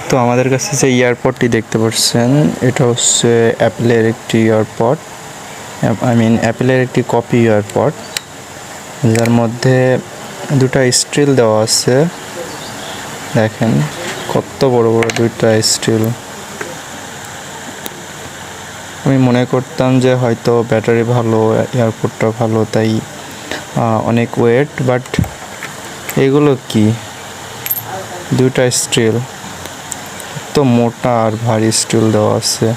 তো আমাদের কাছে যে এয়ারপডটি দেখতে পাচ্ছেন, এটা হচ্ছে অ্যাপেলের একটি এয়ারপড, অ্যাপেলের একটি কপি এয়ারপড, যার মধ্যে দুটা স্টিল দেওয়া আছে। দেখেন কত বড় বড় দুইটা স্টিল। আমি মনে করতাম যে হয়তো ব্যাটারি ভালো, এয়ারপডটা ভালো, তাই অনেক ওয়েট, বাট এগুলো কি, দুইটা স্টিল, তো মোটা আর ভারী স্টিল দেওয়া আছে।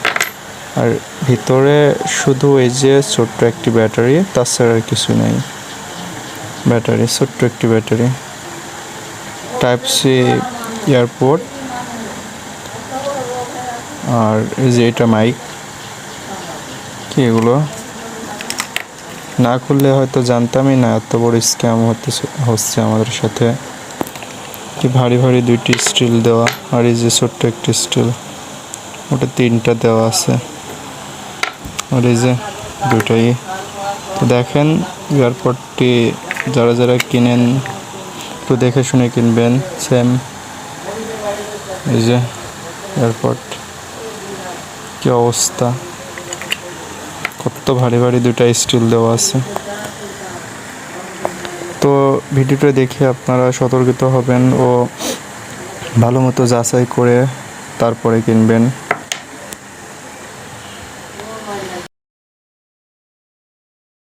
আর ভিতরে শুধু এই যে ছোট্ট একটি ব্যাটারি, তাছাড়া আর কিছু নেই। ব্যাটারি, ছোট্ট একটি ব্যাটারি, টাইপ সি এয়ারপড। আর এই যে এটা মাইক। কি এগুলো না খুললে হয়তো জানতামই না এত বড় স্ক্যাম হচ্ছে আমাদের সাথে। কি ভারী ভারী দুইটি স্টিল দেওয়া, আর এই যে ছোট্ট একটি স্টিল, ওটা তিনটা দেওয়া আছে, আর এই যে দুটাই। তো দেখেন এয়ারপডটি যারা যারা কিনেন একটু দেখে শুনে কিনবেন। সেম এই যে এয়ারপড, কি অবস্থা, কত ভারী ভারী দুটা স্টিল দেওয়া আছে। তো ভিডিওটা দেখে আপনারা সতর্কিত হবেন ও ভালো মতো যাচাই করে তারপরে কিনবেন।